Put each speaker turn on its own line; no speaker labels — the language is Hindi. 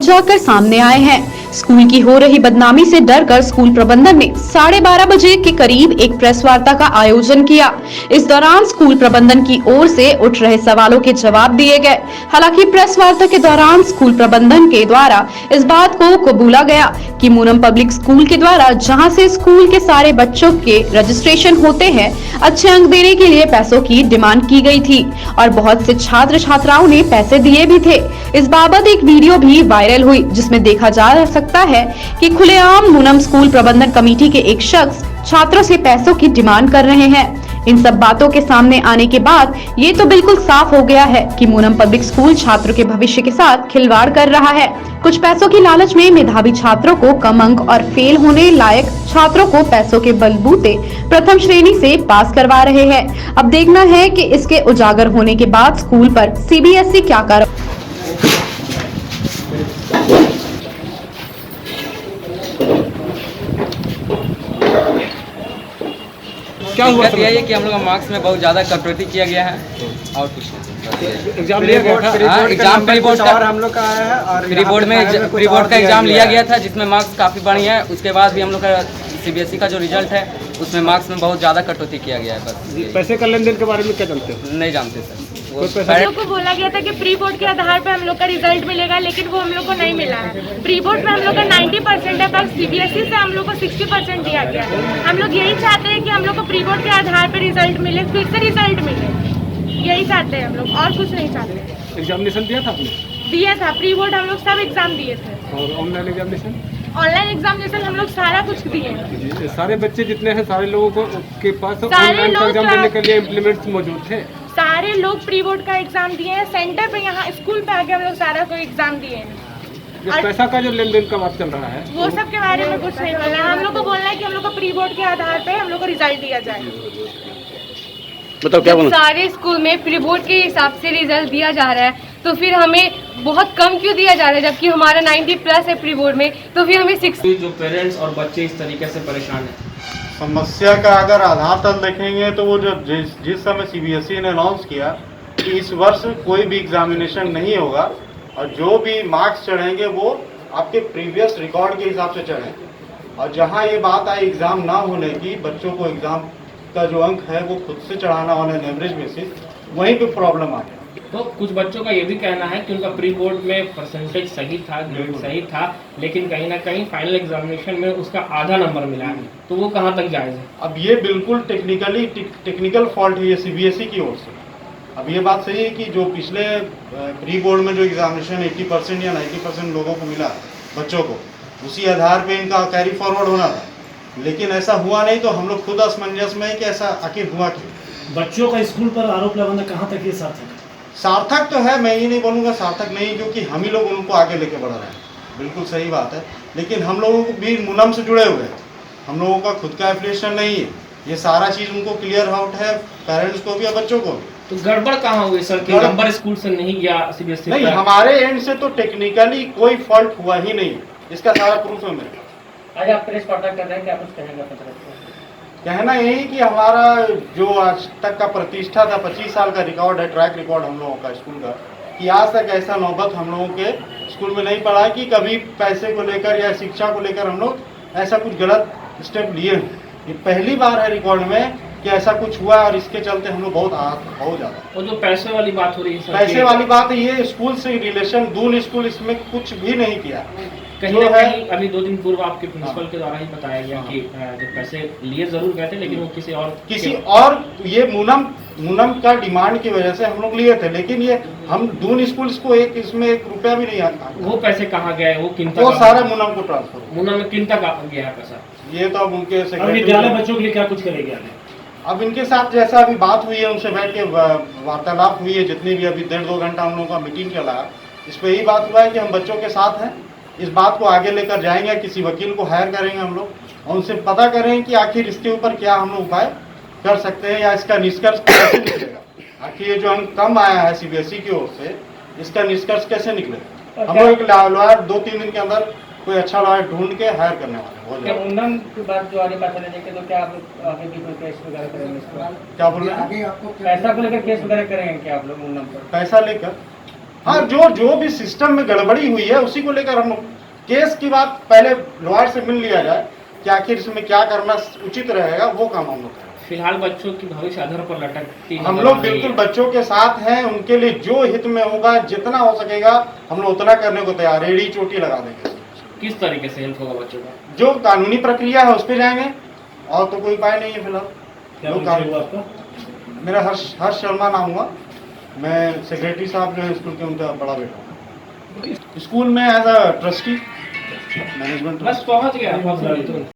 जाकर सामने आए हैं। स्कूल की हो रही बदनामी से डरकर स्कूल प्रबंधन ने 12:30 बजे के करीब एक प्रेस वार्ता का आयोजन किया। इस दौरान स्कूल प्रबंधन की ओर से उठ रहे सवालों के जवाब दिए गए। हालांकि प्रेस वार्ता के दौरान स्कूल प्रबंधन के द्वारा इस बात को कबूला गया कि मूनम पब्लिक स्कूल के द्वारा जहां से स्कूल के सारे बच्चों के रजिस्ट्रेशन होते हैं, अच्छे अंक देने के लिए पैसों की डिमांड की गई थी और बहुत से छात्र छात्राओं ने पैसे दिए भी थे। इस बाबत एक वीडियो भी वायरल हुई जिसमें देखा जा सकता है कि खुलेआम मूनम स्कूल प्रबंधन कमेटी के एक शख्स छात्रों से पैसों की डिमांड कर रहे हैं। इन सब बातों के सामने आने के बाद ये तो बिल्कुल साफ हो गया है कि मूनम पब्लिक स्कूल छात्रों के भविष्य के साथ खिलवाड़ कर रहा है। कुछ पैसों की लालच में मेधावी छात्रों को कम अंक और फेल होने लायक छात्रों को पैसों के बलबूते प्रथम श्रेणी से पास करवा रहे हैं। अब देखना है कि इसके उजागर होने के बाद स्कूल पर सीबीएसई क्या कार्रवाई।
क्या हुआ यह है कि हम लोग का मार्क्स में बहुत ज़्यादा कटौती किया गया है और कुछ
एग्जाम लिया गया था।
एग्जाम प्री बोर्ड का
हम लोग का आया है और
प्री बोर्ड का एग्जाम लिया गया था जिसमें मार्क्स काफ़ी बढ़िया है। उसके बाद भी हम लोग का सीबीएसई का जो रिजल्ट है उसमें मार्क्स में बहुत ज़्यादा कटौती किया गया है। बस
पैसे का लेन देन के बारे में क्या जानते हो?
नहीं जानते सर।
हम लोग को बोला गया था कि प्री बोर्ड के आधार पर हम लोग का रिजल्ट मिलेगा, लेकिन वो हम लोग को नहीं मिला है। प्री बोर्ड में हम लोग का 90% है, पर सीबीएसई से हम लोग को 60% दिया गया है। हम लोग यही चाहते हैं कि हम लोग को प्री बोर्ड के आधार पर रिजल्ट मिले, फिर से रिजल्ट मिले, यही चाहते हैं हम लोग, और कुछ नहीं चाहते।
एग्जामिनेशन दिया था आपने?
दिया था, प्री बोर्ड हम लोग सब एग्जाम दिए थे।
और ऑनलाइन एग्जामिनेशन?
ऑनलाइन एग्जामिनेशन हम लोग सारा कुछ दिए हैं।
सारे बच्चे जितने हैं सारे लोगों को के पास
सारे
ऑनलाइन
लोग
एग्जाम देने के लिए इम्प्लीमेंट्स मौजूद थे।
सारे लोग प्री बोर्ड का एग्जाम दिए हैं, सेंटर पे यहाँ स्कूल पे आके हम लोग सारा कोई एग्जाम दिए हैं।
ये पैसा का जो लेन देन का बात चल रहा है
वो सब के बारे में कुछ नहीं बोलना है। हम लोग को बोलना है कि हम लोग को प्री बोर्ड के आधार पे हम लोग को रिजल्ट दिया जाए।
बताओ क्या बोलना?
सारे स्कूल में प्री बोर्ड के हिसाब से रिजल्ट दिया जा रहा है तो फिर हमें बहुत कम क्यों दिया जा रहा है, जबकि हमारा 90+ है प्री बोर्ड में, तो फिर हमें 60।
जो पेरेंट्स और बच्चे इस तरीके से परेशान हैं।
समस्या का अगर आधार तक देखेंगे तो वो जो जिस समय सीबीएसई ने अनाउंस किया कि इस वर्ष कोई भी एग्जामिनेशन नहीं होगा और जो भी मार्क्स चढ़ेंगे वो आपके प्रीवियस रिकॉर्ड के हिसाब से चढ़ेंगे। और जहां ये बात आई एग्ज़ाम ना होने की, बच्चों को एग्ज़ाम का जो अंक है वो खुद से चढ़ाना ऑन एन एवरेज बेसिस, वहीं पे प्रॉब्लम आ गया।
तो कुछ बच्चों का ये भी कहना है कि उनका प्री बोर्ड में परसेंटेज सही था, ग्रेड सही था, लेकिन कहीं ना कहीं फाइनल एग्जामिनेशन में उसका आधा नंबर मिला है, तो वो कहाँ तक जायज़ है?
अब ये बिल्कुल टेक्निकल फॉल्ट है ये सीबीएसई की ओर से। अब ये बात सही है कि जो पिछले प्री बोर्ड में जो एग्जामिनेशन 80% या 90% लोगों को मिला बच्चों को, उसी आधार पे इनका कैरी फॉरवर्ड होना था, लेकिन ऐसा हुआ नहीं। तो हम लोग खुद असमंजस में है कि ऐसा आखिर हुआ क्यों।
बच्चों का स्कूल पर आरोप लगाना कहाँ तक ये
सार्थक तो है, मैं ये नहीं बोलूँगा सार्थक नहीं, क्योंकि हम ही लोग उनको आगे लेके बढ़ रहे हैं, बिल्कुल सही बात है। लेकिन हम लोगों को भी मूनम से जुड़े हुए हैं, हम लोगों का खुद का एफिलिएशन नहीं है। ये सारा चीज़ उनको क्लियर आउट है, पेरेंट्स को भी और बच्चों को भी।
तो गड़बड़ कहाँ हुई सर कि नंबर स्कूल से नहीं गया सीबीएसई?
नहीं, हमारे एंड से तो टेक्निकली कोई फॉल्ट हुआ ही नहीं, इसका सारा प्रूफ है मेरे।
आज आप प्रेस वार्ता कर रहे हैं, क्या कुछ कहेंगे?
कहना यही कि हमारा जो आज तक का प्रतिष्ठा था, 25 साल का रिकॉर्ड है, ट्रैक रिकॉर्ड हम लोगों का स्कूल का, कि आज तक ऐसा नौबत हम लोगों के स्कूल में नहीं पड़ा कि कभी पैसे को लेकर या शिक्षा को लेकर हम लोग ऐसा कुछ गलत स्टेप लिए हैं। ये पहली बार है रिकॉर्ड में कि ऐसा कुछ हुआ और इसके चलते हम लोग बहुत ज़्यादा।
वो जो पैसे वाली बात हो रही है,
पैसे वाली बात है, ये स्कूल से रिलेशन, दून स्कूल इसमें कुछ भी नहीं किया।
कहीं ना कहीं अभी 2 दिन पूर्व आपके प्रिंसिपल के द्वारा ही बताया गया कि जो पैसे लिए जरूर गए थे, लेकिन वो किसी और
ये मूनम का डिमांड की वजह से हम लोग लिए थे, लेकिन ये हम दून स्कूल को इसमें 1 रुपया भी नहीं आता। वो
पैसे कहाँ गए? वो किन तक?
वो सारा मूनम को ट्रांसफर।
मूनम में किन तक गया है पैसा?
ये तो अब उनके
विद्यालय बच्चों के लिए क्या कुछ करेंगे?
अब इनके साथ जैसा अभी बात हुई है, उनसे बैठ के वार्तालाप हुई है, जितनी भी अभी 1.5-2 घंटा हम लोगों का मीटिंग चला, इस पर यही बात हुआ है कि हम बच्चों के साथ हैं। इस बात को आगे लेकर जाएंगे, किसी वकील को हायर करेंगे हम लोग और उनसे पता करेंगे कि आखिर इसके ऊपर क्या हम लोग उपाय कर सकते हैं या इसका निष्कर्ष कैसे निकलेगा। आखिर ये जो अंक कम आया है सीबीएसई की ओर से, इसका निष्कर्ष कैसे निकलेगा। हम लोग एक लॉयर 2-3 दिन के अंदर कोई अच्छा लॉयर ढूंढ के हायर करने वाले हैं।
मूनम की बात जो आगे पैसा लेने के, तो क्या आप आगे भी कोई केस वगैरह करेंगे?
क्या बोल रहे हैं?
पैसा को लेकर केस वगैरह करेंगे क्या आप लोग मूनम पर?
पैसा लेकर हाँ, जो भी सिस्टम में गड़बड़ी हुई है उसी को लेकर हम लोग केस की बात पहले लॉयर से मिल लिया जाए कि आखिर इसमें क्या करना उचित रहेगा, वो काम हम लोग करें।
फिलहाल बच्चों की भविष्य अधर पर लटकती
हम
नजर
लोग
आ रही
बिल्कुल
है।
बच्चों के साथ हैं, उनके लिए जो हित में होगा, जितना हो सकेगा हम लोग उतना करने को तैयार है, एड़ी चोटी लगा देंगे।
किस तरीके से हेल्प होगा बच्चों का?
जो कानूनी प्रक्रिया है उस पर जाएंगे, और तो कोई उपाय नहीं है फिलहाल।
क्या
जो
परिचय हुआ
कानून-
आपका?
मेरा हर्ष शर्मा नाम हुआ, मैं सेक्रेटरी साहब जो है स्कूल के, उनका बड़ा बेटा हूँ। स्कूल में एज अ ट्रस्टी मैनेजमेंट
बस पहुंच गया।